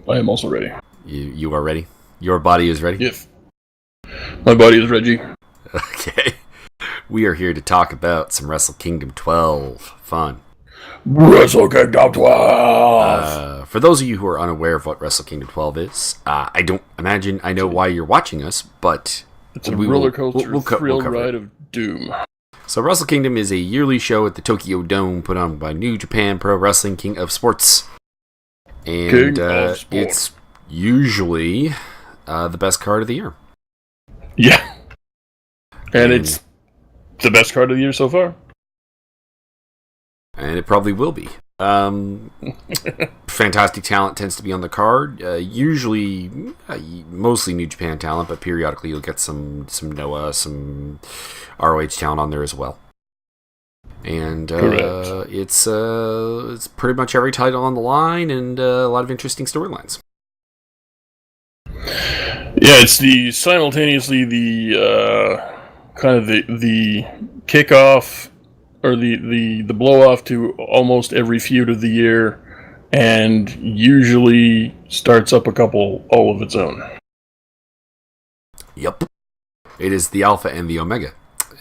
I am also ready. You are ready? Your body is ready? If my body is ready. Okay. We are here to talk about some Wrestle Kingdom 12. Fun. Wrestle Kingdom 12! For those of you who are unaware of what Wrestle Kingdom 12 is, I don't imagine I know why you're watching us, but... It's a roller coaster thrill ride of doom. So Wrestle Kingdom is a yearly show at the Tokyo Dome put on by New Japan Pro Wrestling, King of Sports. And it's usually the best card of the year. Yeah. And it's the best card of the year so far. And it probably will be. Fantastic talent tends to be on the card. Usually, mostly New Japan talent, but periodically you'll get some Noah, some ROH talent on there as well. And it's pretty much every title on the line, and a lot of interesting storylines. Yeah, it's simultaneously the kind of the kickoff or the blow off to almost every feud of the year, and usually starts up a couple all of its own. Yep, it is the Alpha and the Omega.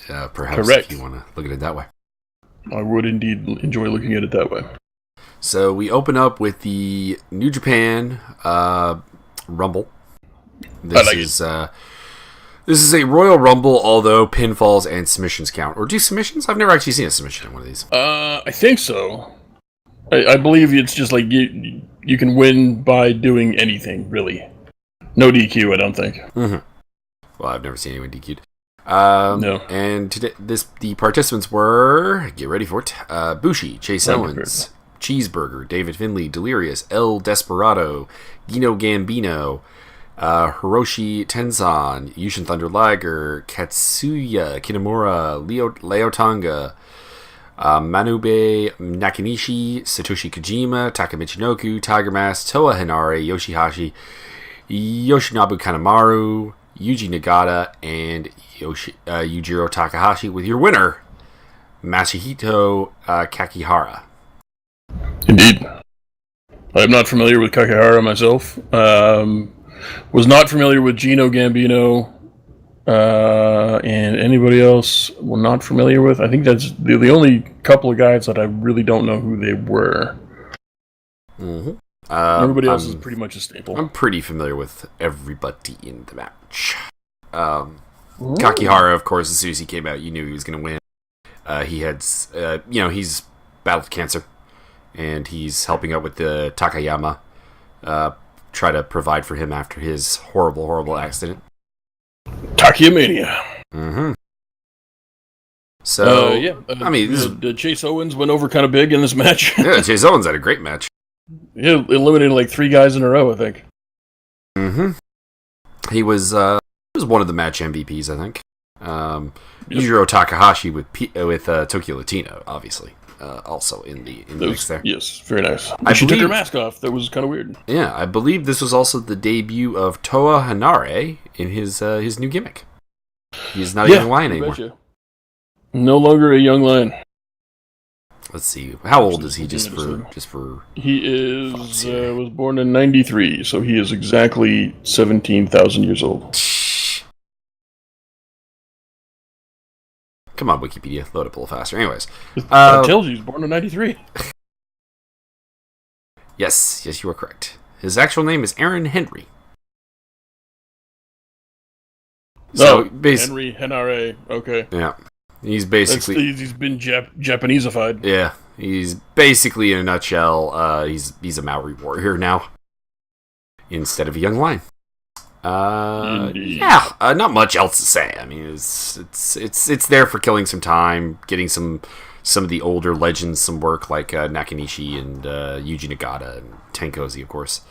Perhaps correct. If you want to look at it that way. I would indeed enjoy looking at it that way. So we open up with the New Japan Rumble. This is a Royal Rumble, although pinfalls and submissions count. Or do submissions? I've never actually seen a submission in one of these. I think so. I believe it's just like you can win by doing anything, really. No DQ, I don't think. Mm-hmm. Well, I've never seen anyone DQ'd. No. And today, the participants were, get ready for it, Bushi, Chase Owens, Cheeseburger, David Finlay, Delirious, El Desperado, Gino Gambino, Hiroshi Tenzan, Yushin Thunder Liger, Katsuya Kinemura, Leo Tonga, Manube Nakanishi, Satoshi Kojima, Taka Michinoku, Tiger Mask, Toa Hinare, Yoshihashi, Yoshinobu Kanemaru, Yuji Nagata, and Yujiro Takahashi, with your winner, Masahito Kakihara. Indeed. I'm not familiar with Kakihara myself. Was not familiar with Gino Gambino, and anybody else we're not familiar with. I think that's the only couple of guys that I really don't know who they were. Mm-hmm. Everybody else is pretty much a staple. I'm pretty familiar with everybody in the match. Kakihara, of course, as soon as he came out, you knew he was going to win. He had, he's battled cancer, and he's helping out with the Takayama, try to provide for him after his horrible accident. Takayamania. Mm-hmm. So, Chase Owens went over kind of big in this match. Yeah, Chase Owens had a great match. Yeah, eliminated like 3 guys in a row, I think. Mm-hmm. He was one of the match MVPs, I think. Yujiro Takahashi with Tokyo Latino, obviously, also in the mix there. Yes, very nice. She took her mask off. That was kind of weird. Yeah, I believe this was also the debut of Toa Hinare in his new gimmick. He's not a young lion anymore. No longer a young lion. Let's see. How old is he? Just for he is was born in 93, so he is exactly 17,000 years old. Come on, Wikipedia, load up a little faster. Anyways, I told you he was born in 93. Yes, you are correct. His actual name is Aaron Henry. So Henry Henare. Okay. Yeah. He's basically... he's been Japaneseified. Yeah. He's basically, in a nutshell, he's a Maori warrior now. Instead of a young lion. Not much else to say. I mean, it's there for killing some time, getting some of the older legends some work, like Nakanishi and Yuji Nagata and Tenkozy, of course.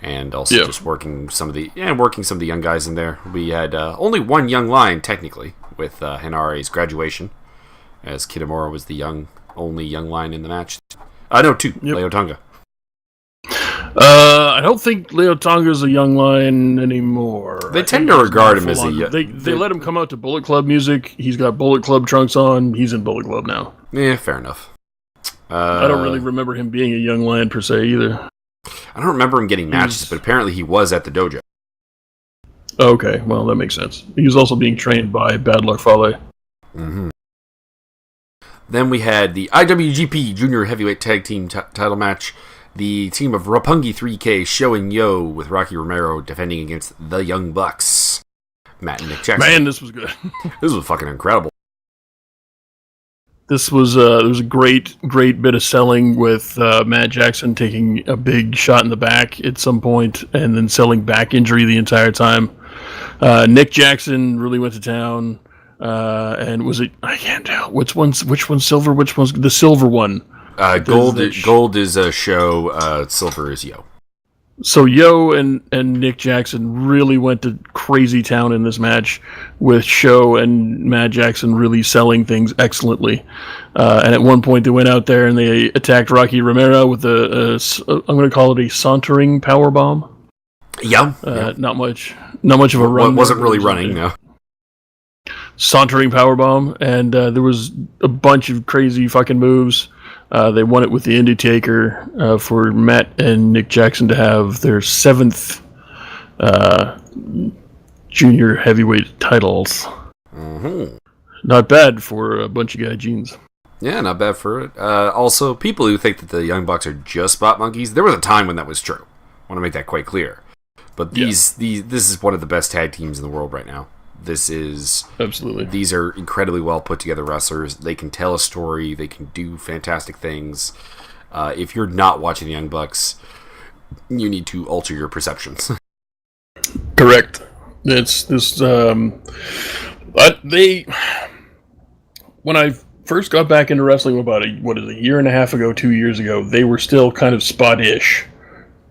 And also just working some of the young guys in there. We had only one young lion, technically, with Hinare's graduation, as Kitamura was the only young lion in the match. No, 2. Yep. Leo Tonga. I don't think Leo Tonga's a young lion anymore. They tend to regard him as a young... They let him come out to Bullet Club music. He's got Bullet Club trunks on. He's in Bullet Club now. Yeah, fair enough. I don't really remember him being a young lion per se either. I don't remember him getting matches, but apparently he was at the dojo. Okay, well, that makes sense. He was also being trained by Bad Luck Fale. Mm-hmm. Then we had the IWGP Junior Heavyweight Tag Team title match. The team of Roppongi 3K Sho and Yo with Rocky Romero defending against the Young Bucks. Matt and Nick Jackson. Man, this was good. This was fucking incredible. This was there was a great bit of selling with Matt Jackson taking a big shot in the back at some point and then selling back injury the entire time. Nick Jackson really went to town. And was it? I can't tell which one's silver. Which one's the silver one? Gold is a Sho. Silver is Yo. So Yo and Nick Jackson really went to crazy town in this match, with Sho and Matt Jackson really selling things excellently. And at one point they went out there and they attacked Rocky Romero with I'm going to call it a sauntering power bomb. Yeah. Not much of a run. Wasn't really running. No. Sauntering powerbomb, and there was a bunch of crazy fucking moves. They won it with the Undertaker for Matt and Nick Jackson to have their 7th junior heavyweight titles. Mm-hmm. Not bad for a bunch of guy jeans. Yeah, not bad for it. Also, people who think that the Young Bucks are just spot monkeys, there was a time when that was true. I want to make that quite clear. But this is one of the best tag teams in the world right now. This is... Absolutely. These are incredibly well put together wrestlers. They can tell a story. They can do fantastic things. If you're not watching the Young Bucks, you need to alter your perceptions. Correct. It's this... when I first got back into wrestling about a year and a half ago, 2 years ago, they were still kind of spot-ish.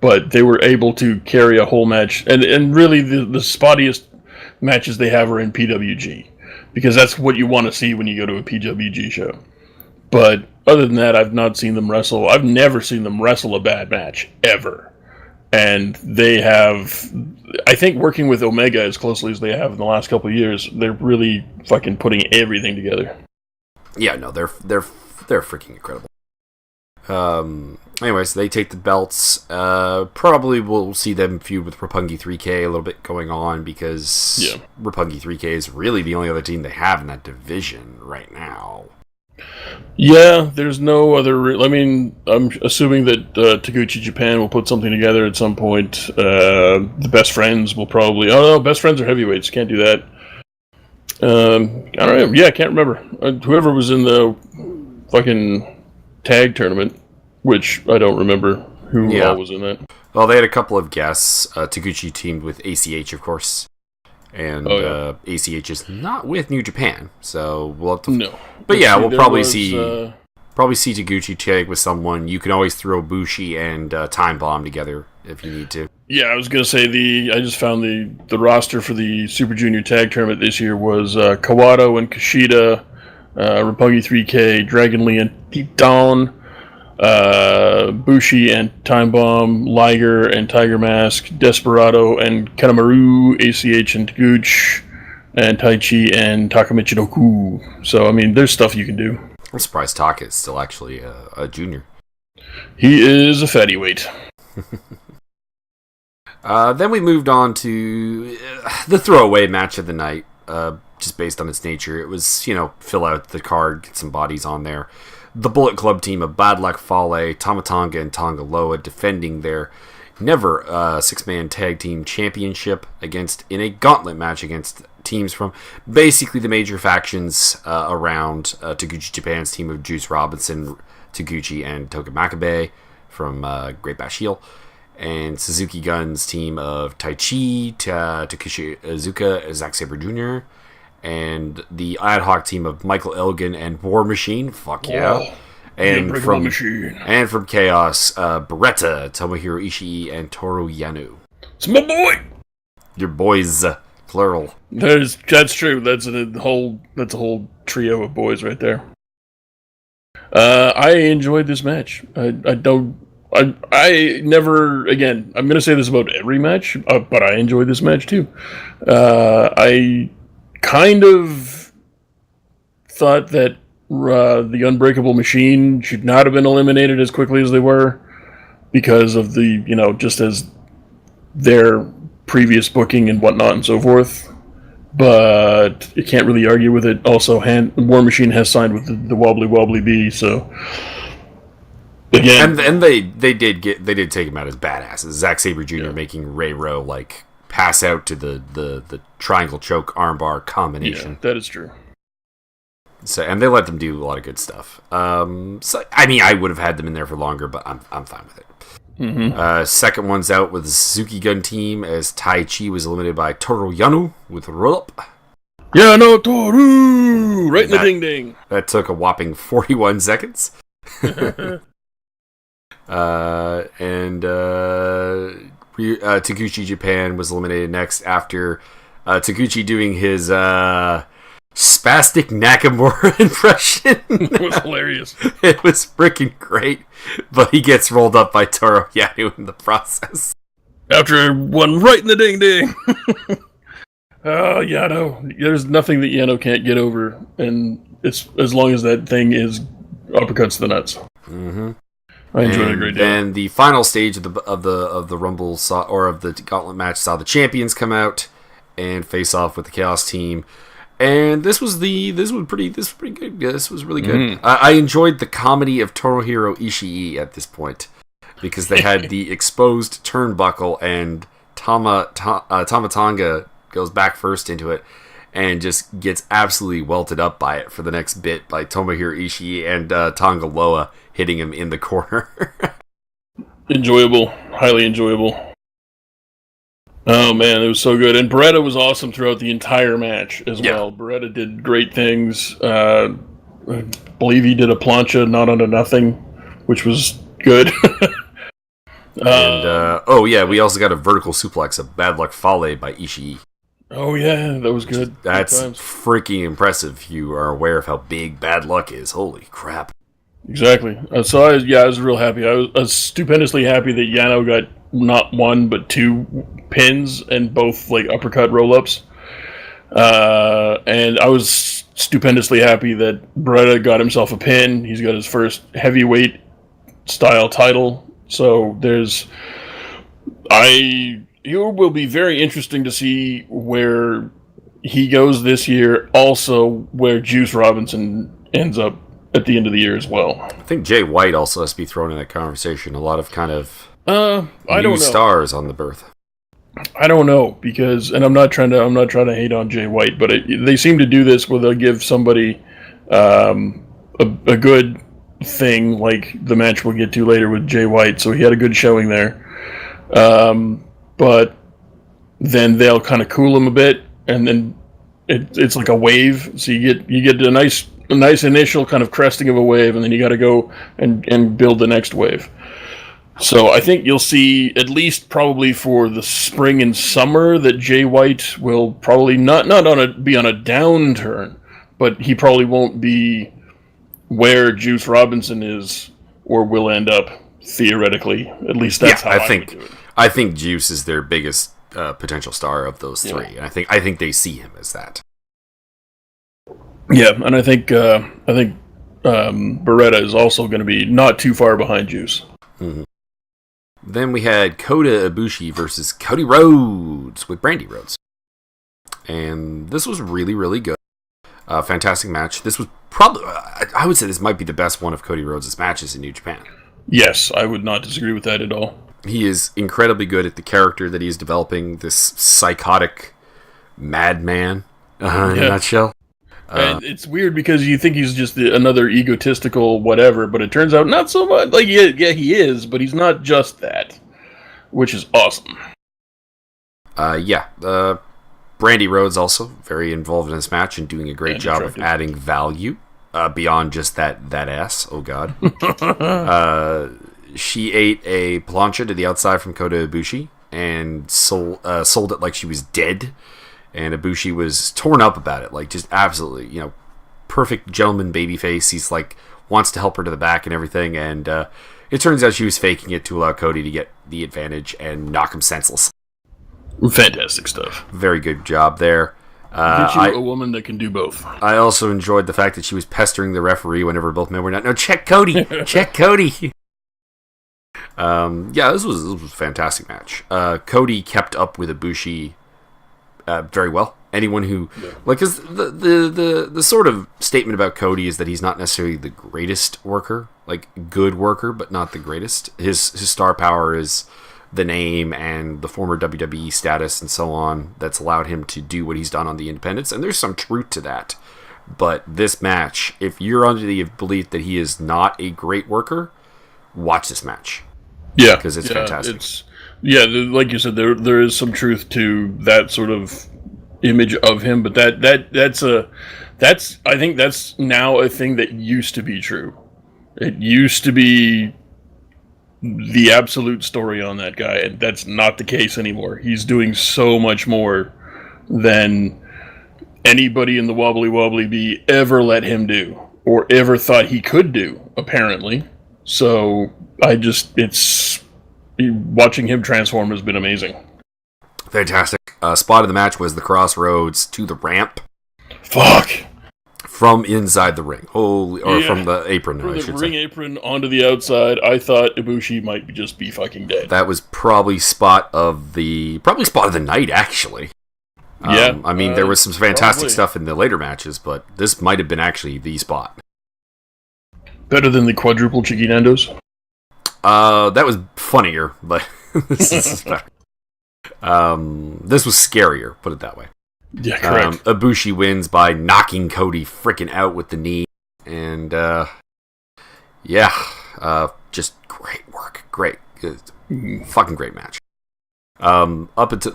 But they were able to carry a whole match. And really, the spottiest matches they have are in PWG, because that's what you want to see when you go to a PWG show. But other than that, I've not seen them wrestle. I've never seen them wrestle a bad match, ever. And they have, I think, working with Omega as closely as they have in the last couple of years, they're really fucking putting everything together. Yeah, no, they're freaking incredible. Anyways, they take the belts. Probably we'll see them feud with Roppongi 3K a little bit going on, because Roppongi 3K is really the only other team they have in that division right now. Yeah, there's no other... I'm assuming that Taguchi Japan will put something together at some point. The Best Friends will probably... Oh, no, Best Friends are heavyweights. Can't do that. I don't know. Yeah, I can't remember. Whoever was in the fucking tag tournament, which I don't remember who all was in that. Well, they had a couple of guests. Taguchi teamed with ACH, of course. And ACH is not with New Japan, so we'll have to... No. But yeah, we'll probably see Taguchi tag with someone. You can always throw Bushi and Time Bomb together if you need to. Yeah, I was going to say, I just found the roster for the Super Junior Tag Tournament this year was Kawato and Kushida, Roppongi 3K, Dragon Lee and Titan, Bushi and Time Bomb, Liger and Tiger Mask, Desperado and Kanemaru, ACH and Taguchi, and Taichi and Takamichi Doku. So, I mean, there's stuff you can do. I'm surprised Taka is still actually a junior. He is a fatty weight. Then we moved on to the throwaway match of the night, just based on its nature. It was, fill out the card, get some bodies on there. The Bullet Club team of Bad Luck Fale, Tamatanga, and Tonga Loa defending their never 6-man tag team championship in a gauntlet match against teams from basically the major factions around Taguchi Japan's team of Juice Robinson, Taguchi, and Toka Makabe from Great Bash Heel, and Suzuki Gun's team of Taichi, Takeshi Iizuka, Zack Sabre Jr., and the Ad Hoc team of Michael Elgin and War Machine. Fuck yeah. And from Chaos, Beretta, Tomohiro Ishii, and Toru Yano. It's my boy! Your boys, plural. That's true. That's a whole trio of boys right there. I enjoyed this match. I never, again, I'm going to say this about every match, but I enjoyed this match too. I kind of thought that the Unbreakable Machine should not have been eliminated as quickly as they were. because of the, just as their previous booking and whatnot and so forth. But you can't really argue with it. Also, War Machine has signed with the Wobbly Wobbly Bee, so again, and they did take him out as badasses. Zack Sabre Jr. making Ray Rowe pass out to the triangle choke armbar combination. Yeah, that is true. So, and they let them do a lot of good stuff. So I mean, I would have had them in there for longer, but I'm fine with it. Mm-hmm. Second one's out with the Suzuki Gun team as Tai Chi was eliminated by Toru Yano with a roll-up. Yano Toru! Right in the ding-ding. That took a whopping 41 seconds. Taguchi Japan was eliminated next after Taguchi doing his spastic Nakamura impression. It was hilarious. It was freaking great, but he gets rolled up by Toru Yano in the process. After one right in the ding-ding. Oh, Yano. There's nothing that Yano can't get over, and it's as long as that thing is uppercuts to the nuts. Mm-hmm. I enjoyed it a great deal. And the final stage of the Rumble of the Gauntlet match saw the champions come out and face off with the Chaos team. And this was pretty good. This was really good. Mm. I enjoyed the comedy of Tomohiro Ishii at this point because they had the exposed turnbuckle and Tama Tonga goes back first into it and just gets absolutely welted up by it for the next bit by Tomohiro Ishii and Tonga Loa hitting him in the corner. Enjoyable. Highly enjoyable. Oh man, it was so good. And Beretta was awesome throughout the entire match as well. Beretta did great things. I believe he did a plancha not under nothing, which was good. And we also got a vertical suplex, a bad luck fale by Ishii. Oh yeah, that was good. That's freaking impressive if you are aware of how big bad luck is. Holy crap. Exactly. So I was real happy. I was stupendously happy that Yano got not one but two pins and both uppercut roll-ups. And I was stupendously happy that Beretta got himself a pin. He's got his first heavyweight style title. So it will be very interesting to see where he goes this year. Also, where Juice Robinson ends up at the end of the year as well. I think Jay White also has to be thrown in that conversation. A lot of kind of I don't know. Stars on the berth. I don't know because, and I'm not trying to hate on Jay White, but they seem to do this where they'll give somebody a good thing, like the match we'll get to later with Jay White. So he had a good showing there, but then they'll kind of cool him a bit, and then it's like a wave. So you get a nice initial kind of cresting of a wave, and then you got to go and build the next wave. So I think you'll see, at least probably for the spring and summer, that Jay White will probably not be on a downturn, but he probably won't be where Juice Robinson is or will end up theoretically. At least that's how I think. Would do it. I think Juice is their biggest potential star of those three, and I think they see him as that. Yeah, and I think Beretta is also going to be not too far behind Juice. Mm-hmm. Then we had Kota Ibushi versus Cody Rhodes with Brandy Rhodes. And this was really, really good. Fantastic match. This was probably, I would say this might be the best one of Cody Rhodes' matches in New Japan. Yes, I would not disagree with that at all. He is incredibly good at the character that he's developing, this psychotic madman in a nutshell. And it's weird because you think he's just another egotistical whatever, but it turns out not so much. He is, but he's not just that, which is awesome. Brandy Rhodes also very involved in this match and doing a great job of adding value beyond just that ass. Oh, God. She ate a plancha to the outside from Kota Ibushi and sold it like she was dead. And Ibushi was torn up about it, just absolutely, perfect gentleman babyface. He's wants to help her to the back and everything. And it turns out she was faking it to allow Cody to get the advantage and knock him senseless. Fantastic stuff. Very good job there. Get you a woman that can do both. I also enjoyed the fact that she was pestering the referee whenever both men were not. No, check Cody. Check Cody. This was a fantastic match. Cody kept up with Ibushi very well. Anyone who because the sort of statement about Cody is that he's not necessarily the greatest worker, like good worker, but not the greatest. His star power is the name and the former WWE status and so on that's allowed him to do what he's done on the independents, and there's some truth to that. But this match, if you're under the belief that he is not a great worker, watch this match. Yeah, because it's fantastic. Like you said, there is some truth to that sort of image of him, but that's I think that's now a thing that used to be true. It used to be the absolute story on that guy, and that's not the case anymore. He's doing so much more than anybody in the Wobbly Wobbly Bee ever let him do, or ever thought he could do, apparently. So, watching him transform has been amazing. Fantastic. Spot of the match was the crossroads to the ramp. Fuck! From inside the ring. From the apron, I should say. Ring apron onto the outside. I thought Ibushi might just be fucking dead. That was probably spot of the night, actually. I mean, there was some fantastic stuff in the later matches, but this might have been actually the spot. Better than the quadruple Cheeky Nandos? That was funnier, but this is better. This was scarier, put it that way. Yeah, correct. Ibushi wins by knocking Cody freaking out with the knee, and just great work, fucking great match. Up until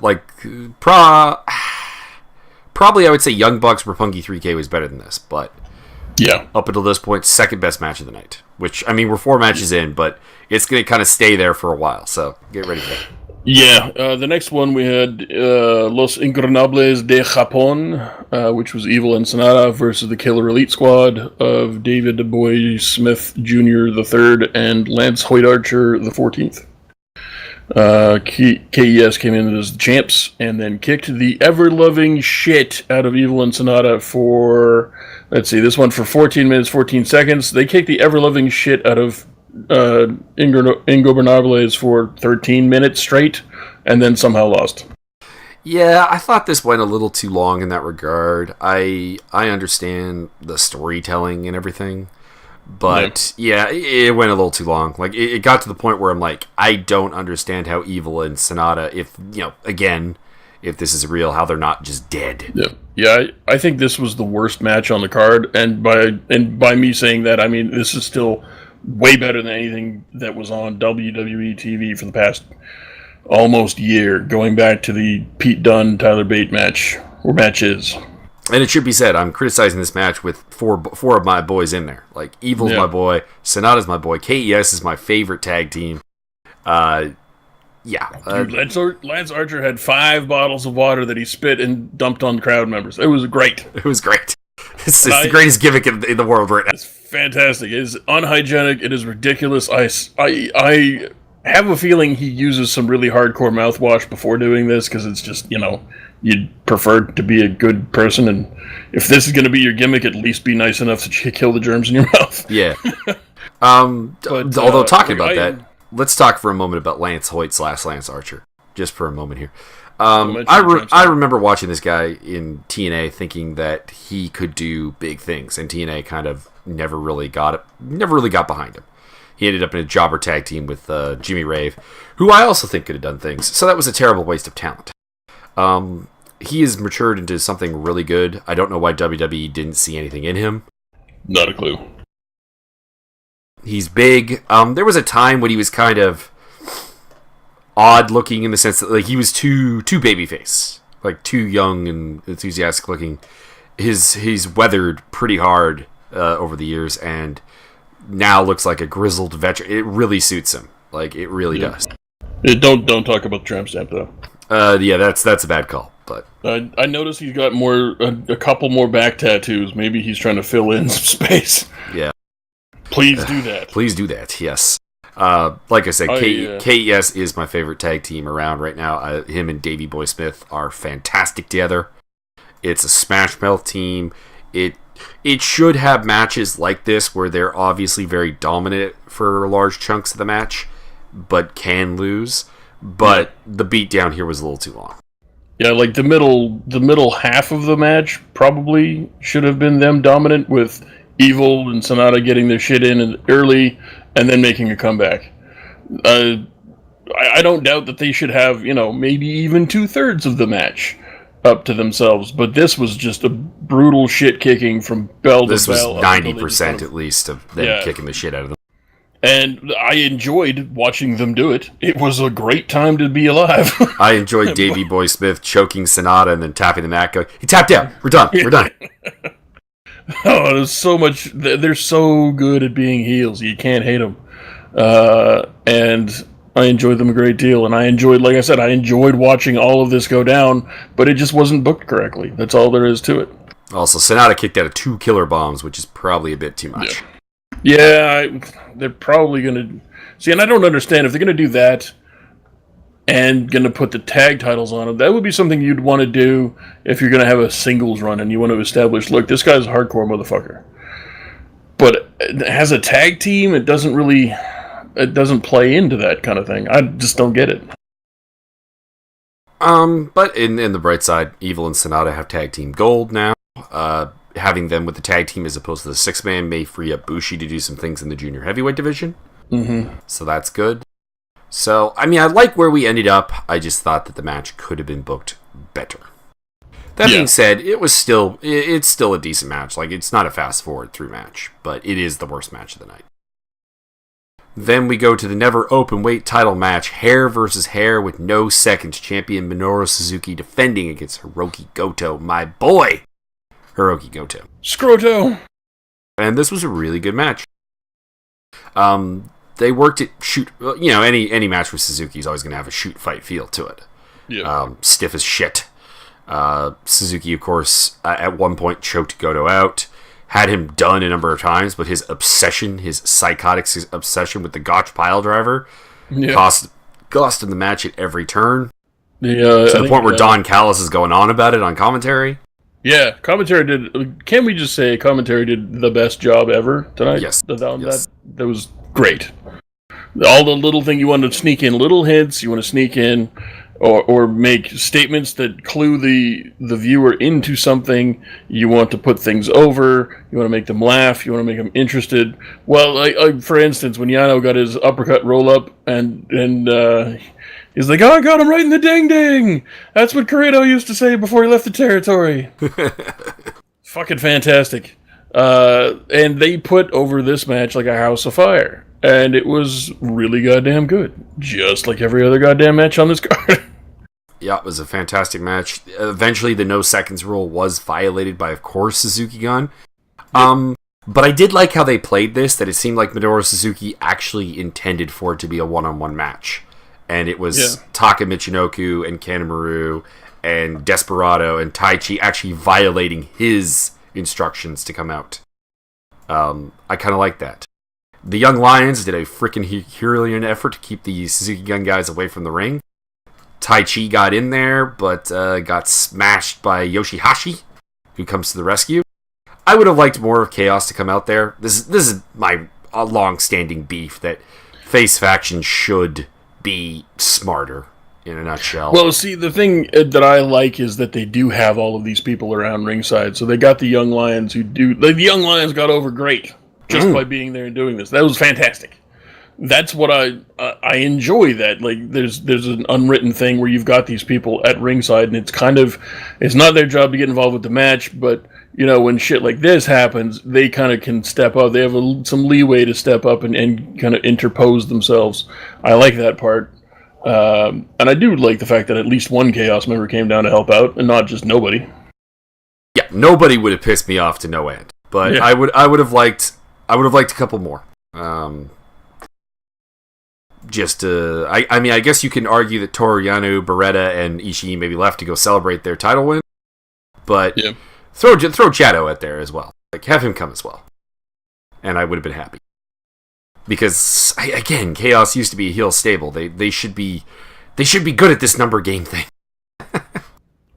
probably I would say Young Bucks Roppongi 3K was better than this, but yeah, up until this point, second best match of the night. Which, I mean, we're 4 matches in, but it's going to kind of stay there for a while, so get ready for that. Yeah, the next one we had Los Ingobernables de Japón, which was Evil and Sonata versus the Killer Elite Squad of David the Boy Smith Jr. the 3rd and Lance Hoyt Archer the 14th. KES came in as the champs and then kicked the ever-loving shit out of Evil and Sonata for, this one for 14 minutes, 14 seconds. They kicked the ever-loving shit out of Ingobernables for 13 minutes straight, and then somehow lost. Yeah, I thought this went a little too long in that regard. I understand the storytelling and everything, but it went a little too long. Like, it got to the point where I'm like, I don't understand how Evil and Sonata, if this is real, how they're not just dead. Yeah, I think this was the worst match on the card, and by me saying that, I mean this is still way better than anything that was on WWE TV for the past almost year, going back to the Pete Dunne, Tyler Bate match, or matches. And it should be said, I'm criticizing this match with four of my boys in there. Like, Evil's my boy, Sonata's my boy, KES is my favorite tag team. Dude, Lance Archer had 5 bottles of water that he spit and dumped on crowd members. It was great. It was great. It's the greatest gimmick in the world right now. It's fantastic. It is unhygienic. It is ridiculous. I have a feeling he uses some really hardcore mouthwash before doing this, because it's just, you'd prefer to be a good person, and if this is going to be your gimmick, at least be nice enough to kill the germs in your mouth. Yeah. Although talking about that, let's talk for a moment about Lance Hoyt / Lance Archer. Just for a moment here. I remember watching this guy in TNA thinking that he could do big things, and TNA kind of never really got behind him. He ended up in a jobber tag team with Jimmy Rave, who I also think could have done things. So that was a terrible waste of talent. He has matured into something really good. I don't know why WWE didn't see anything in him. Not a clue. He's big. There was a time when he was kind of odd looking in the sense that, like, he was too babyface, like too young and enthusiastic looking. He's weathered pretty hard over the years, and now looks like a grizzled veteran. It really suits him. Like, it really does. Don't talk about the tramp stamp though. That's a bad call. But I noticed he's got a couple more back tattoos. Maybe he's trying to fill in some space. Yeah. Please do that. Please do that. Yes. Like I said, KES is my favorite tag team around right now. Him and Davey Boy Smith are fantastic together. It's a smash mouth team. It should have matches like this where they're obviously very dominant for large chunks of the match, but can lose. But the beatdown here was a little too long. Yeah, like the middle half of the match probably should have been them dominant, with Evil and Sonata getting their shit in early and then making a comeback. I don't doubt that they should have, maybe even 2/3 of the match up to themselves, but this was just a brutal shit kicking from bell to bell. This was 90% at least of them kicking the shit out of them. And I enjoyed watching them do it. It was a great time to be alive. I enjoyed Davey Boy Smith choking Sonata and then tapping the mat. He tapped out. We're done. We're done. Oh, there's so much. They're so good at being heels. You can't hate them. And I enjoyed them a great deal. And I enjoyed, like I said, I enjoyed watching all of this go down, but it just wasn't booked correctly. That's all there is to it. Also, Sonata kicked out of 2 killer bombs, which is probably a bit too much. Yeah, they're probably going to... See, and I don't understand if they're going to do that and going to put the tag titles on them. That would be something you'd want to do if you're going to have a singles run and you want to establish, look, this guy's a hardcore motherfucker. But as a tag team, it doesn't play into that kind of thing. I just don't get it. But in the bright side, Evil and Sonata have tag team gold now. Having them with the tag team as opposed to the 6-man may free up Bushi to do some things in the junior heavyweight division. Mm-hmm. So that's good. So, I mean, I like where we ended up. I just thought that the match could have been booked better. That being said, it's still a decent match. Like, it's not a fast forward through match, but it is the worst match of the night. Then we go to the never open weight title match, hair versus hair, with no second champion Minoru Suzuki defending against Hiroki Goto, my boy, Hiroki Goto. Scroto! And this was a really good match. They worked it any match with Suzuki is always going to have a shoot fight feel to it. Yeah. Stiff as shit. Suzuki, of course, at one point choked Goto out. Had him done a number of times, but his psychotic obsession with the Gotch pile driver cost him the match at every turn. To the point where Don Callis is going on about it on commentary. Yeah, commentary did... Can we just say commentary did the best job ever tonight? Yes. That was great. All the little thing you want to sneak in, little hints you want to sneak in, or make statements that clue the viewer into something. You want to put things over. You want to make them laugh. You want to make them interested. Well, like for instance, when Yano got his uppercut roll up and he's like, "Oh, I got him right in the ding ding." That's what Corino used to say before he left the territory. Fucking fantastic. And they put over this match like a house of fire. And it was really goddamn good. Just like every other goddamn match on this card. Yeah, it was a fantastic match. Eventually, the no seconds rule was violated by, of course, Suzuki Gun. Yep. But I did like how they played this, that it seemed like Minoru Suzuki actually intended for it to be a one-on-one match. And it was Taka Michinoku and Kanemaru and Desperado and Taichi actually violating his instructions to come out. I kind of like that. The Young Lions did a freaking Herculean effort to keep the Suzuki Gun guys away from the ring. Taichi got in there, but got smashed by Yoshihashi, who comes to the rescue. I would have liked more of Chaos to come out there. This is my long-standing beef, that face faction should be smarter, in a nutshell. Well, see, the thing that I like is that they do have all of these people around ringside. So they got the Young Lions who do... Like, the Young Lions got over great just by being there and doing this. That was fantastic. That's what I enjoy. That, like, there's an unwritten thing where you've got these people at ringside, and it's not their job to get involved with the match, but when shit like this happens, they kind of can step up. They have some leeway to step up and kind of interpose themselves. I like that part, and I do like the fact that at least one Chaos member came down to help out, and not just nobody. Yeah, nobody would have pissed me off to no end, but I would have liked a couple more. I mean, I guess you can argue that Toru Yano, Beretta, and Ishii maybe left to go celebrate their title win, but throw Jado out there as well. Like, have him come as well, and I would have been happy. Because again, Chaos used to be a heel stable. They should be good at this number game thing.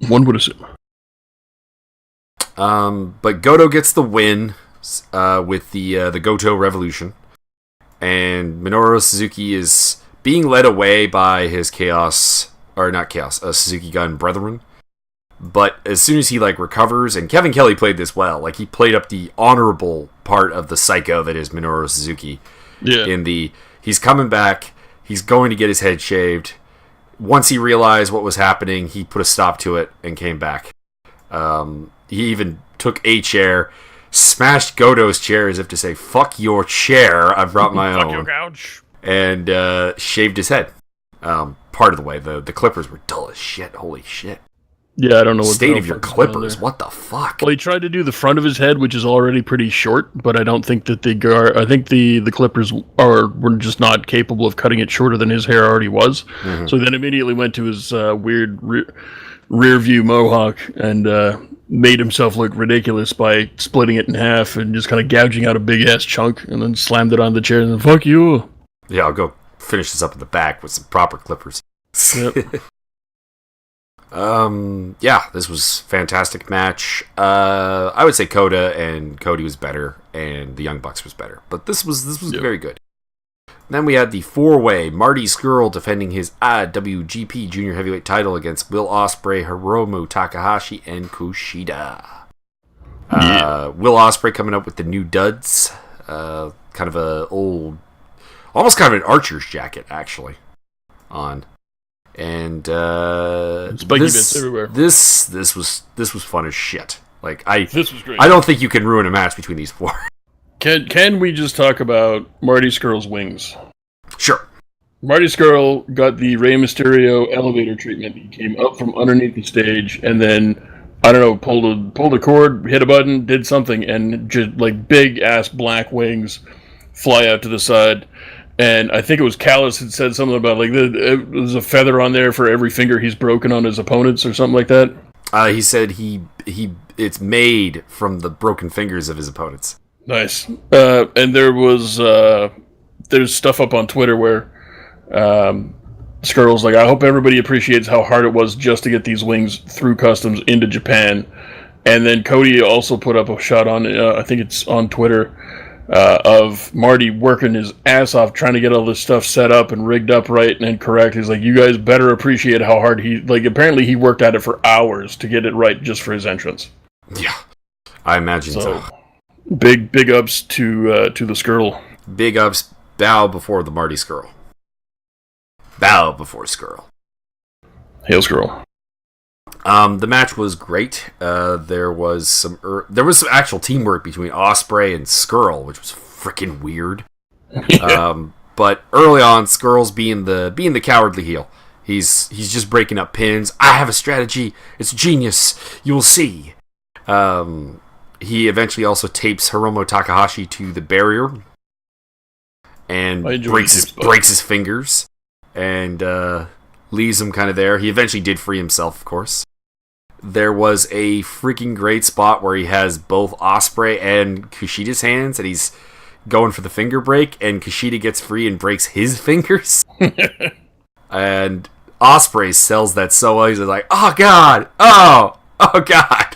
One would assume. But Goto gets the win with the Goto Revolution. And Minoru Suzuki is being led away by his Suzuki Gun brethren. But as soon as he recovers, and Kevin Kelly played this well, he played up the honorable part of the psycho that is Minoru Suzuki. Yeah. He's coming back, he's going to get his head shaved. Once he realized what was happening, he put a stop to it and came back. He even took a chair, smashed Goto's chair as if to say, "Fuck your chair, I've brought my own." Fuck your couch. And shaved his head. Part of the way, the clippers were dull as shit. Holy shit. Yeah, I don't know what state of your clippers. What the fuck? Well, he tried to do the front of his head, which is already pretty short, but I don't think that I think the clippers were just not capable of cutting it shorter than his hair already was. Mm-hmm. So then immediately went to his weird rear view mohawk and made himself look ridiculous by splitting it in half and just kind of gouging out a big ass chunk, and then slammed it on the chair and then, "Fuck you." Yeah, I'll go finish this up in the back with some proper clippers. Yep. Yeah, this was a fantastic match. I would say Coda and Cody was better, and the Young Bucks was better, but this was very good. Then we had the 4-way, Marty Scurll defending his IWGP Junior Heavyweight title against Will Ospreay, Hiromu Takahashi, and Kushida. Will Ospreay coming up with the new duds, kind of almost kind of an archer's jacket actually on. And spiky bits everywhere. This was fun as shit. This was great. I don't think you can ruin a match between these four. Can we just talk about Marty Scurll's wings? Sure. Marty Scurll got the Rey Mysterio elevator treatment. He came up from underneath the stage and then, I don't know, pulled a cord, hit a button, did something, and just big ass black wings fly out to the side. And I think it was Callis had said something about there's a feather on there for every finger he's broken on his opponents or something like that. He said it's made from the broken fingers of his opponents. Nice. And there's stuff up on Twitter where Scurll's I hope everybody appreciates how hard it was just to get these wings through customs into Japan. And then Cody also put up a shot on, I think it's on Twitter, of Marty working his ass off trying to get all this stuff set up and rigged up right and correct. He's you guys better appreciate how hard apparently he worked at it for hours to get it right just for his entrance. Yeah, I imagine so. Big ups to the Scurll. Big ups. Bow before the Marty Scurll. Bow before Scurll. Hail Scurll. The match was great. There was some actual teamwork between Ospreay and Scurll, which was freaking weird. Yeah. But early on, Scurll's being the cowardly heel. He's just breaking up pins. I have a strategy. It's genius. You will see. He eventually also tapes Hiromu Takahashi to the barrier and breaks his fingers and leaves him kind of there. He eventually did free himself, of course. There was a freaking great spot where he has both Ospreay and Kushida's hands, and he's going for the finger break, and Kushida gets free and breaks his fingers. And Ospreay sells that so well. He's like, "Oh God, oh God."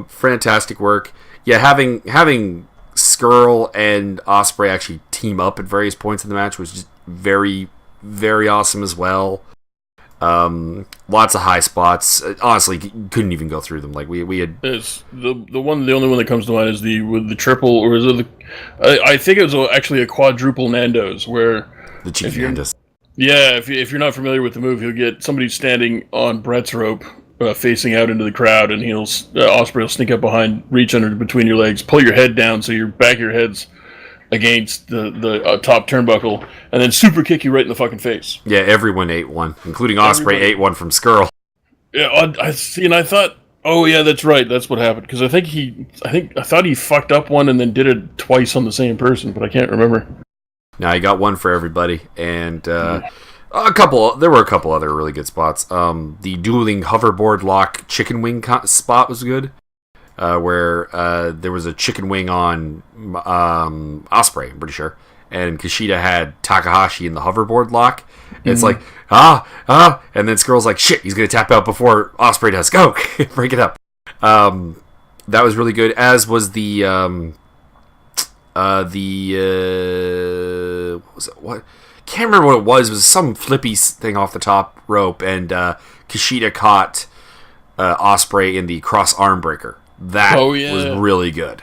Fantastic work. Yeah, having Scurll and Ospreay actually team up at various points in the match was just very, very awesome as well. Lots of high spots. Honestly, couldn't even go through them. We had the only one that comes to mind is the triple, or is it I think it was actually a quadruple Nando's where the Chief Nando's. Yeah, if you're not familiar with the move, he'll get somebody standing on Brett's rope, facing out into the crowd, and Ospreay will sneak up behind, reach under between your legs, pull your head down so your back of your head's against the top turnbuckle, and then super kick you right in the fucking face. Yeah, everyone ate one, including Ospreay ate one from Scurll. Yeah, I see, and I thought, oh yeah, that's right, that's what happened, because I thought he fucked up one and then did it twice on the same person, but I can't remember. No, he got one for everybody, and there were a couple other really good spots. The dueling hoverboard lock chicken wing spot was good. Where there was a chicken wing on Ospreay, I'm pretty sure, and Kushida had Takahashi in the hoverboard lock. And it's like, and then Scurll's like, shit, he's going to tap out before Ospreay does. Go! Break it up. That was really good, as was the What was it? What? Can't remember what it was. It was some flippy thing off the top rope, and Kushida caught Ospreay in the cross arm breaker. That was really good.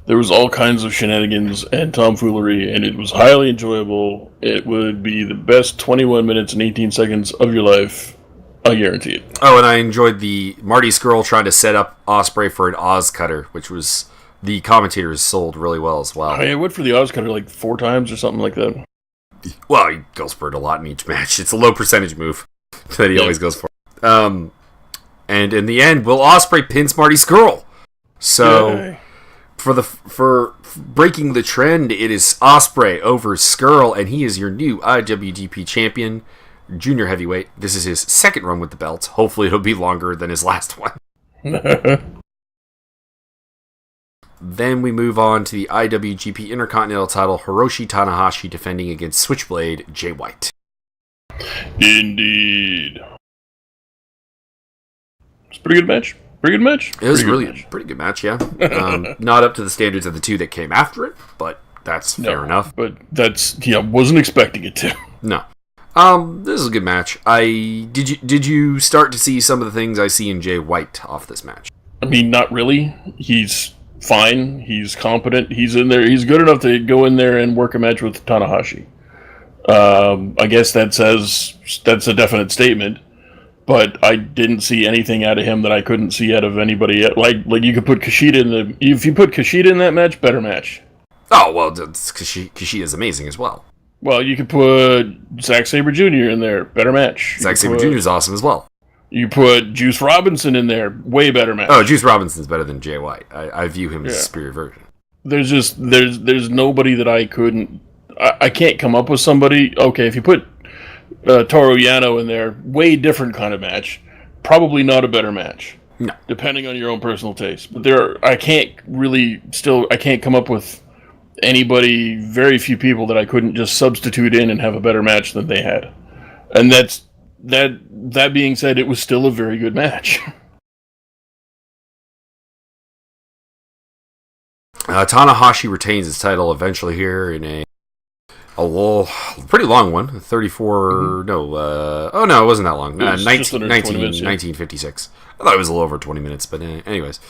There was all kinds of shenanigans and tomfoolery, and it was highly enjoyable. It would be the best 21 minutes and 18 seconds of your life. I guarantee it. Oh, and I enjoyed the Marty Scurll trying to set up Ospreay for an Oz Cutter, which was the commentators sold really well as well. I went for the Oz Cutter like 4 times or something like that. Well, he goes for it a lot in each match. It's a low percentage move that he always goes for. And in the end, Will Ospreay pins Marty Scurll. So for breaking the trend, it is Ospreay over Scurll, and he is your new IWGP champion, junior heavyweight. This is his second run with the belt. Hopefully, it'll be longer than his last one. Then we move on to the IWGP Intercontinental title, Hiroshi Tanahashi defending against Switchblade Jay White. Indeed. It's a pretty good match. It was really pretty good match, yeah. Not up to the standards of the two that came after it, but that's fair enough. But that's, wasn't expecting it to. No. This is a good match. Did you start to see some of the things I see in Jay White off this match? I mean, not really. He's fine. He's competent. He's in there. He's good enough to go in there and work a match with Tanahashi. I guess that's a definite statement. But I didn't see anything out of him that I couldn't see out of anybody. Like you could put Kushida if you put Kushida in that match, better match. Oh well, Kushida is amazing as well. Well, you could put Zack Sabre Jr. in there, better match. Zack Sabre Jr. is awesome as well. You put Juice Robinson in there, way better match. Oh, Juice Robinson's better than Jay White. I view him as a superior version. There's nobody that I couldn't. I can't come up with somebody. Okay, if you put Toru Yano in there, way different kind of match. Probably not a better match. No. Depending on your own personal taste. But I can't come up with anybody, very few people that I couldn't just substitute in and have a better match than they had. And that being said, it was still a very good match. Tanahashi retains his title eventually here in a pretty long one. 34, oh no, it wasn't that long. 1956. I thought it was a little over 20 minutes, but anyways.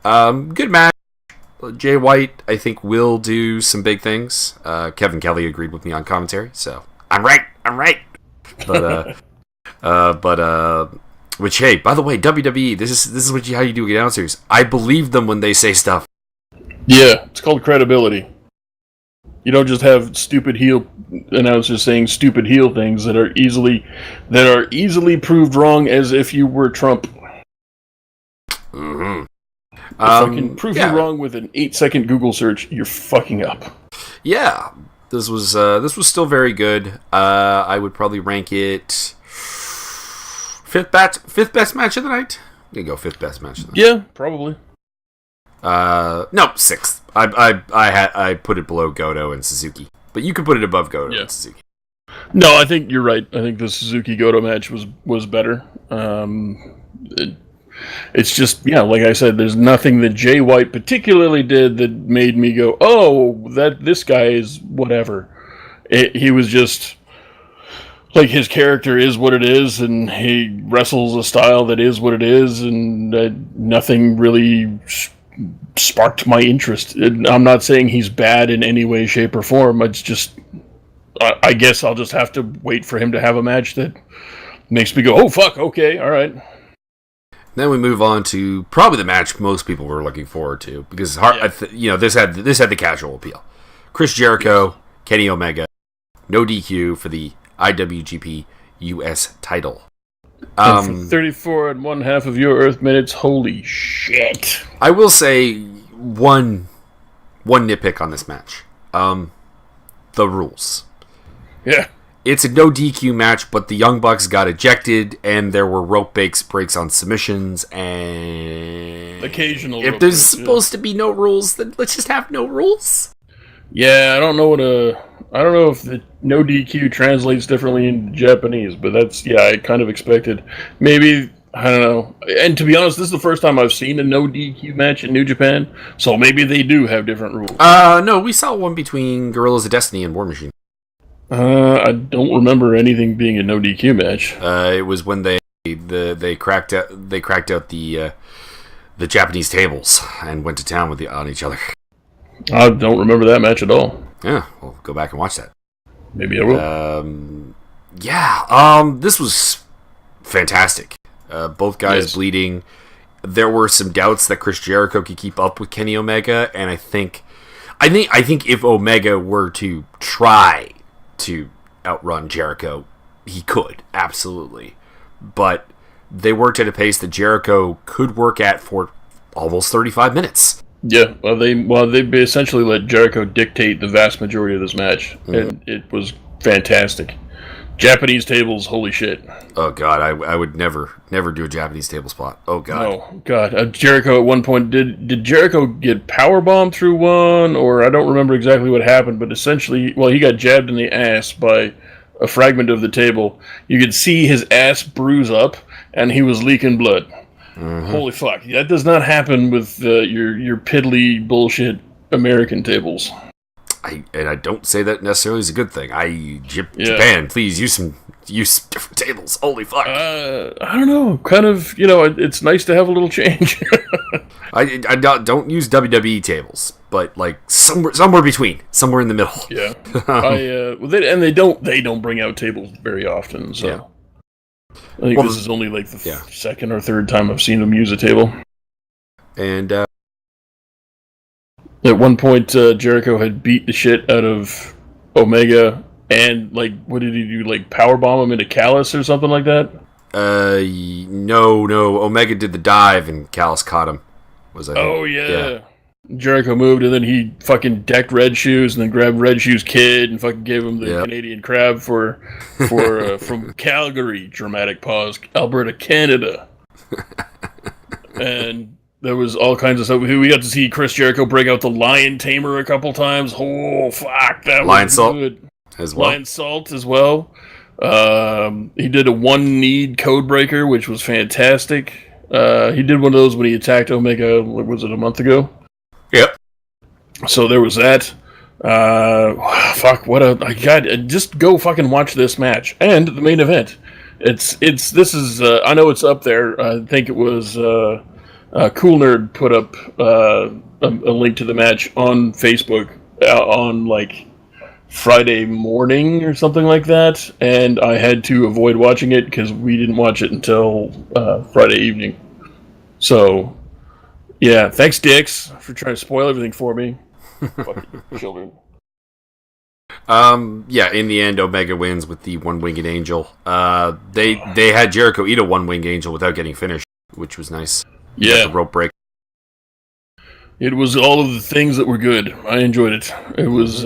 Good match. Jay White, I think, will do some big things. Kevin Kelly agreed with me on commentary, so I'm right. Which, hey, by the way, WWE, this is how you do announcers. I believe them when they say stuff. Yeah, it's called credibility. You don't just have stupid heel announcers saying stupid heel things that are easily proved wrong, as if you were Trump. Mm-hmm. If I can prove you wrong with an 8-second Google search, you're fucking up. Yeah, this was still very good. I would probably rank it fifth best match of the night. I'm gonna go fifth best match of the night. Yeah, probably. No, sixth. I put it below Goto and Suzuki, but you could put it above Goto and Suzuki. No, I think you're right. I think the Suzuki Goto match was better. It's just, like I said, there's nothing that Jay White particularly did that made me go, oh, this guy is whatever. He was just, like, his character is what it is, and he wrestles a style that is what it is, and nothing really sparked my interest. I'm not saying he's bad in any way, shape, or form. It's just, I guess I'll just have to wait for him to have a match that makes me go, oh, fuck, okay, all right. Then we move on to probably the match most people were looking forward to, because this had the casual appeal. Chris Jericho, Kenny Omega, no DQ for the IWGP US title. And for 34 and 1/2 of your Earth minutes, holy shit! I will say one nitpick on this match: the rules. Yeah. It's a no DQ match, but the Young Bucks got ejected, and there were rope breaks on submissions, and occasional. If there's supposed to be no rules, then let's just have no rules. Yeah, I don't know if the no DQ translates differently in Japanese, but I kind of expected. Maybe I don't know. And to be honest, this is the first time I've seen a no DQ match in New Japan, so maybe they do have different rules. No, we saw one between Gorillas of Destiny and War Machine. I don't remember anything being a no DQ match. It was when they cracked out the Japanese tables and went to town on each other. I don't remember that match at all. Yeah, well, go back and watch that. Maybe I will. This was fantastic. Both guys bleeding. There were some doubts that Chris Jericho could keep up with Kenny Omega, and I think if Omega were to try to outrun Jericho, he could, absolutely. But they worked at a pace that Jericho could work at for almost 35 minutes. Yeah, they essentially let Jericho dictate the vast majority of this match, and it was fantastic. Japanese tables, holy shit! Oh god, I would never do a Japanese table spot. Oh god. Oh god, Jericho at one point did Jericho get powerbombed through one, or I don't remember exactly what happened, but essentially, he got jabbed in the ass by a fragment of the table. You could see his ass bruise up, and he was leaking blood. Mm-hmm. Holy fuck! That does not happen with your piddly bullshit American tables. I don't say that necessarily is a good thing. Japan, please use different tables. Holy fuck! I don't know. Kind of, it's nice to have a little change. I don't use WWE tables, but like somewhere between, somewhere in the middle. Yeah. They don't bring out tables very often. So yeah. I think this is only like the second or third time I've seen them use a table. And at one point, Jericho had beat the shit out of Omega, and what did he do? Powerbomb him into Callis or something like that? No. Omega did the dive, and Callis caught him. Yeah. Jericho moved, and then he fucking decked Red Shoes, and then grabbed Red Shoes' kid, and fucking gave him the Canadian crab for from Calgary. Dramatic pause. Alberta, Canada. And there was all kinds of stuff. We got to see Chris Jericho break out the Lion Tamer a couple times. Oh, fuck, that Lion was Salt good. As well. Lion Salt as well. He did a one-kneed code breaker, which was fantastic. He did one of those when he attacked Omega, was it a month ago? Yep. So there was that. Just go fucking watch this match. And the main event. I know it's up there. I think it was, Cool Nerd put up, a link to the match on Facebook, on, Friday morning or something like that. And I had to avoid watching it because we didn't watch it until, Friday evening. So, yeah, thanks, Dix, for trying to spoil everything for me. Fucking children. In the end, Omega wins with the one-winged angel. They had Jericho eat a one-winged angel without getting finished, which was nice. Yeah. The rope break. It was all of the things that were good. I enjoyed it. It was,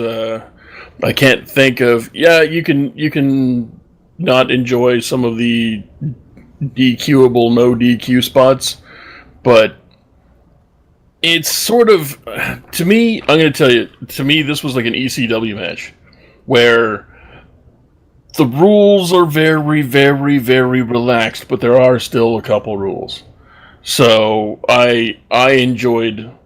I can't think of, you can not enjoy some of the DQable, no DQ spots, but it's sort of, to me, I'm going to tell you, this was like an ECW match, where the rules are very, very, very relaxed, but there are still a couple rules. So, I enjoyed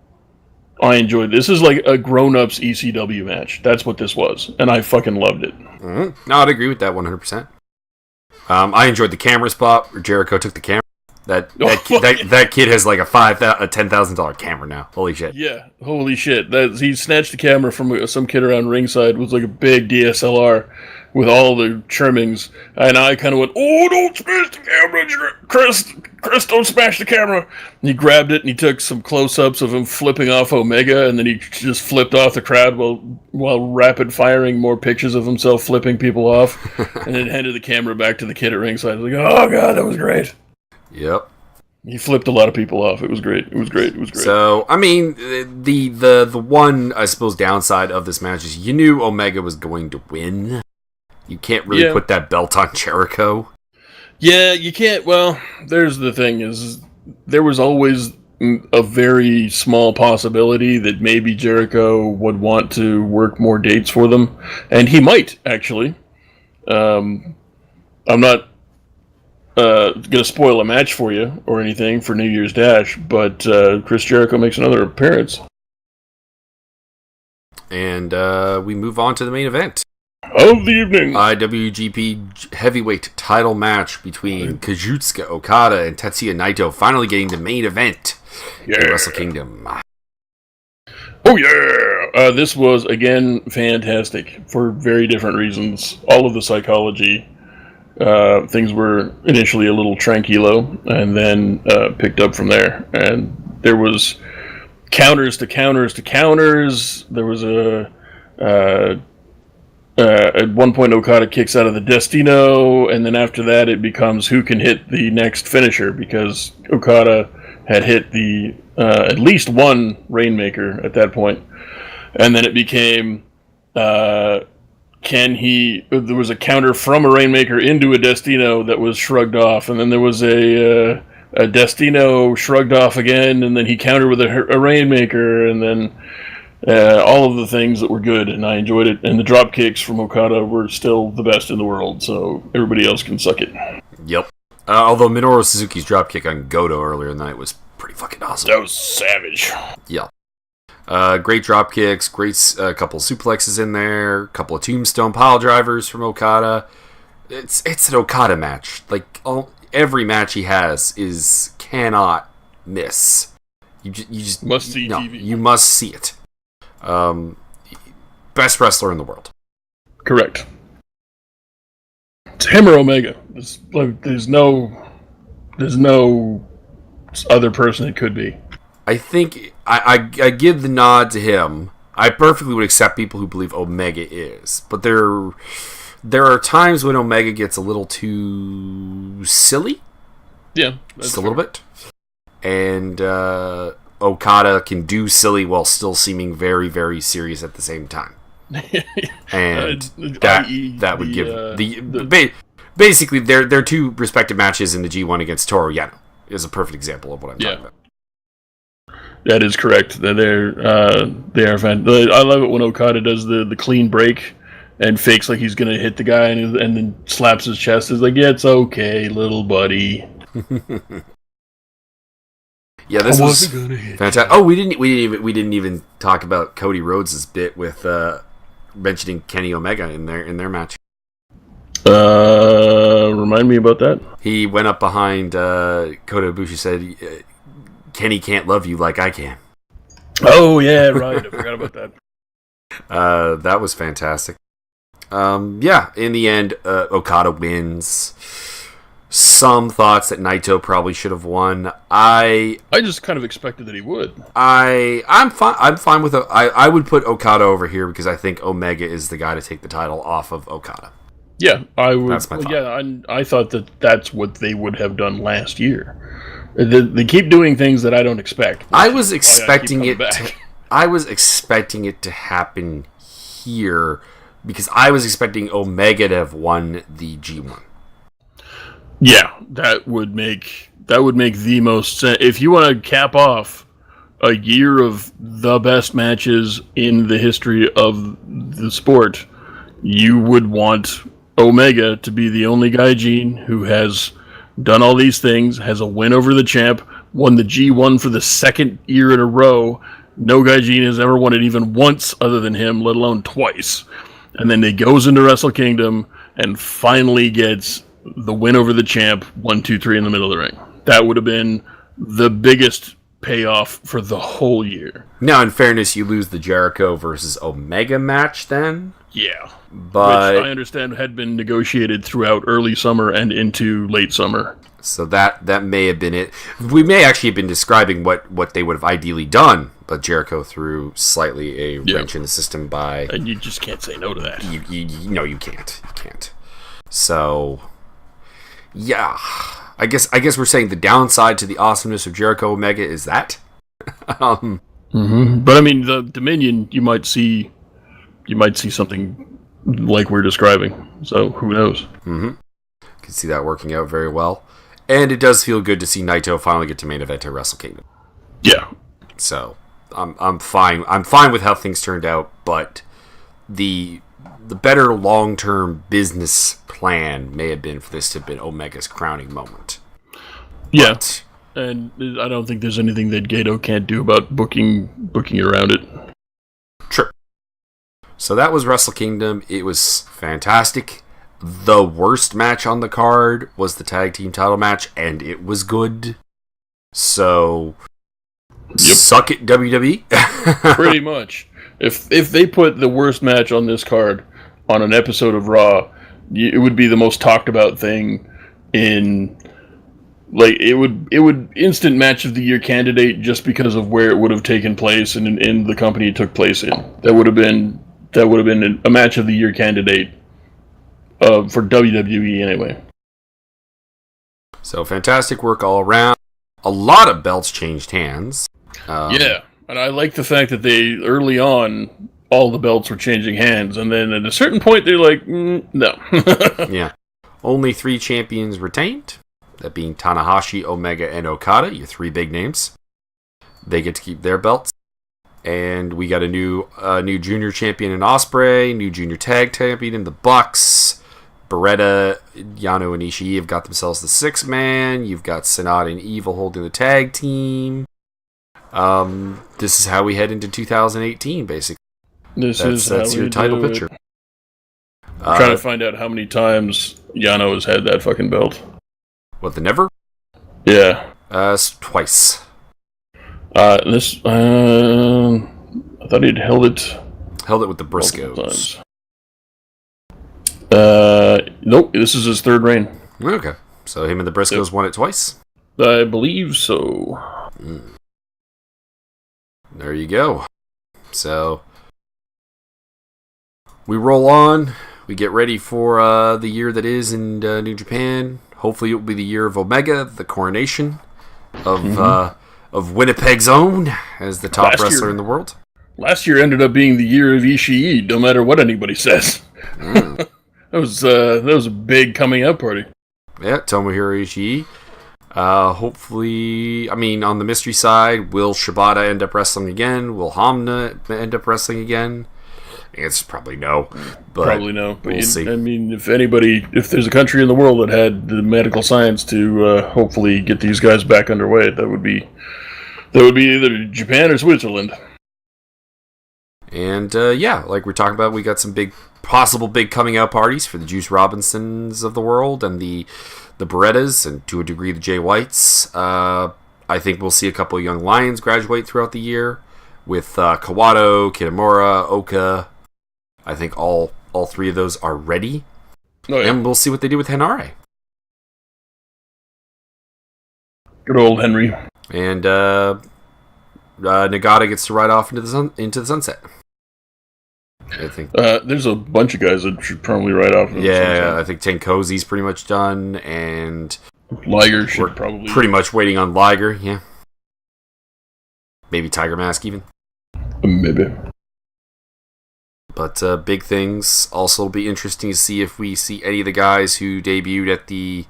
this. Is like a grown-ups ECW match. That's what this was, and I fucking loved it. Mm-hmm. No, I'd agree with that 100%. I enjoyed the camera spot where Jericho took the camera. That kid has like a $10,000 camera now. Holy shit! Yeah, holy shit! He snatched the camera from some kid around ringside. It was like a big DSLR with all the trimmings, and I kind of went, "Oh, don't smash the camera, Chris! Don't smash the camera!" And he grabbed it and he took some close-ups of him flipping off Omega, and then he just flipped off the crowd while rapid firing more pictures of himself flipping people off, and then handed the camera back to the kid at ringside. I was like, "Oh god, that was great." Yep. He flipped a lot of people off. It was great. So, I mean, the one, I suppose, downside of this match is you knew Omega was going to win. You can't really put that belt on Jericho. Yeah, you can't. Well, there's the thing is, there was always a very small possibility that maybe Jericho would want to work more dates for them. And he might, actually. I'm not gonna spoil a match for you or anything for New Year's Dash, but Chris Jericho makes another appearance. And we move on to the main event of the evening. IWGP heavyweight title match between Kazuchika Okada and Tetsuya Naito, finally getting the main event in Wrestle Kingdom. Oh yeah! This was, again, fantastic for very different reasons. All of the psychology, things were initially a little tranquilo, and then picked up from there. And there was counters to counters to counters. There was at one point, Okada kicks out of the Destino, and then after that, it becomes who can hit the next finisher, because Okada had hit the at least one Rainmaker at that point. And then it became, there was a counter from a Rainmaker into a Destino that was shrugged off, and then there was a Destino shrugged off again, and then he countered with a Rainmaker, and then all of the things that were good, and I enjoyed it. And the drop kicks from Okada were still the best in the world, so everybody else can suck it. Yep. Although Minoru Suzuki's drop kick on Goto earlier in the night was pretty fucking awesome. That was savage. Yeah. Great drop kicks, great couple suplexes in there, couple of tombstone pile drivers from Okada. It's an Okada match. Like every match he has cannot miss. You just must see TV. You must see it. Best wrestler in the world. Correct. It's him or Omega. There's no other person it could be. I think I give the nod to him. I perfectly would accept people who believe Omega is, but there are times when Omega gets a little too silly. Yeah, just a little bit. And Okada can do silly while still seeming very, very serious at the same time. And that would give basically their two respective matches in the G1 against Toru Yano is a perfect example of what I'm talking about. That is correct. They are fan. I love it when Okada does the clean break and fakes like he's gonna hit the guy and then slaps his chest. Is like, yeah, it's okay, little buddy. Yeah, this was fantastic. Oh, we didn't even talk about Cody Rhodes' bit with mentioning Kenny Omega in their match. Remind me about that. He went up behind Kota Ibushi, said, "Kenny can't love you like I can." Oh yeah, right. I forgot about that. That was fantastic. Yeah, in the end, Okada wins. Some thoughts that Naito probably should have won. I just kind of expected that he would. I'm fine with it. I would put Okada over here because I think Omega is the guy to take the title off of Okada. Yeah, I would. That's my thought. Yeah, I thought that's what they would have done last year. They keep doing things that I don't expect. I was expecting it. I was expecting it to happen here because I was expecting Omega to have won the G1. Yeah, that would make the most sense. If you want to cap off a year of the best matches in the history of the sport, you would want Omega to be the only Gaijin who has done all these things, has a win over the champ, won the G1 for the second year in a row. No Gaijin has ever won it even once other than him, let alone twice. And then he goes into Wrestle Kingdom and finally gets the win over the champ, 1, 2, 3 in the middle of the ring. That would have been the biggest payoff for the whole year. Now, in fairness, you lose the Jericho versus Omega match then. Yeah. But which I understand had been negotiated throughout early summer and into late summer. So that may have been it. We may actually have been describing what they would have ideally done, but Jericho threw slightly a wrench in the system by... And you just can't say no to that. You can't. You can't. So... Yeah, I guess we're saying the downside to the awesomeness of Jericho Omega is that. But I mean, the Dominion, you might see something like we're describing. So who knows? Can see that working out very well, and it does feel good to see Naito finally get to main event at Wrestle Kingdom. Yeah. So I'm fine. I'm fine with how things turned out, but the the better long-term business plan may have been for this to have been Omega's crowning moment. Yeah. But, And I don't think there's anything that Gato can't do about booking around it. true. So that was Wrestle Kingdom. It was fantastic. The worst match on the card was the tag team title match, and it was good. So, suck it, WWE. Pretty much. If they put the worst match on this card on an episode of Raw, it would be the most talked about thing in... Like, it would instant match of the year candidate just because of where it would have taken place and in the company it took place in. That would have been a match of the year candidate for WWE anyway. So fantastic work all around. A lot of belts changed hands. Yeah, and I like the fact that they early on all the belts were changing hands, and then at a certain point they're like, no. Yeah, only 3 champions retained. That being Tanahashi, Omega, and Okada, your 3 big names. They get to keep their belts. And we got a new junior champion in Ospreay, new junior tag champion in the Bucks. Beretta, Yano, and Ishii have got themselves the 6-man. You've got Sanada and Evil holding the tag team. This is how we head into 2018, basically. That's your title picture. I'm trying to find out how many times Yano has had that fucking belt. What, the Never? Yeah. Twice. I thought he'd held it. Held it with the Briscoes. Nope, this is his 3rd reign. Okay. So him and the Briscoes won it twice? I believe so. There you go. So, we roll on. We get ready for the year that is in New Japan. Hopefully it will be the year of Omega, the coronation of Winnipeg's own as the top wrestler in the world. Last year ended up being the year of Ishii, no matter what anybody says. That was a big coming out party. Yeah, Tomohiro Ishii. Hopefully, I mean, on the mystery side, will Shibata end up wrestling again? Will Hamna end up wrestling again? It's probably no. But probably no. But we'll see. I mean, if there's a country in the world that had the medical science to hopefully get these guys back underway, that would be either Japan or Switzerland. And like we're talking about, we got some possible big coming out parties for the Juice Robinsons of the world and the Berettas, and to a degree the Jay Whites. I think we'll see a couple of young lions graduate throughout the year with Kawato, Kitamura, Oka. I think all 3 of those are ready. Oh, yeah. And we'll see what they do with Henare. Good old Henry. And Nagata gets to ride off into the sunset. I think there's a bunch of guys that should probably ride off. Yeah, I think Tenkozi's pretty much done, and Liger should probably pretty much waiting on Liger. Yeah, maybe Tiger Mask even. Maybe. But big things. Also, it'll be interesting to see if we see any of the guys who debuted at the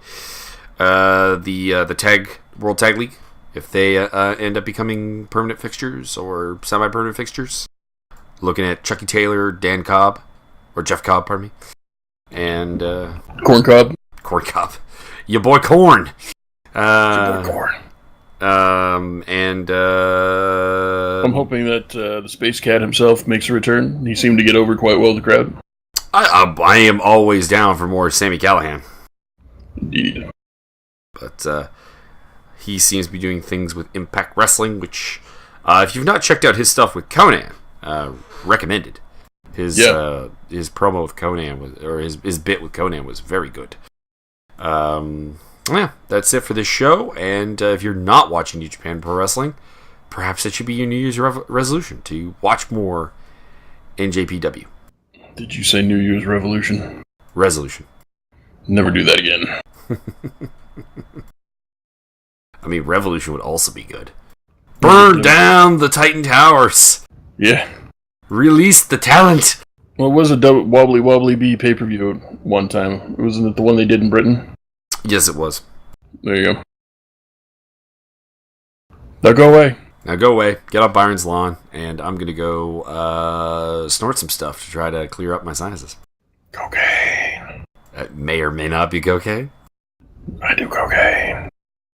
World Tag League, if they end up becoming permanent fixtures or semi-permanent fixtures. Looking at Chucky Taylor, Dan Cobb, or Jeff Cobb, pardon me, and Corn Cobb, your boy Corn. Corn. And I'm hoping that the Space Cat himself makes a return. He seemed to get over quite well with the crowd. I am always down for more Sami Callihan. Indeed. But he seems to be doing things with Impact Wrestling, which, if you've not checked out his stuff with Conan, recommended. His promo with Conan his bit with Conan was very good. Yeah, that's it for this show. And if you're not watching New Japan Pro Wrestling, perhaps it should be your New Year's resolution to watch more NJPW. Did you say New Year's Revolution? Resolution. Never do that again. I mean, Revolution would also be good. Burn down the Titan Towers. Yeah. Release the talent. Well, it was a Wobbly Wobbly Bee pay-per-view one time. Wasn't it the one they did in Britain? Yes, it was. There you go. Now go away. Now go away, get off Byron's lawn, and I'm going to go snort some stuff to try to clear up my sinuses. Cocaine. That may or may not be cocaine. I do cocaine.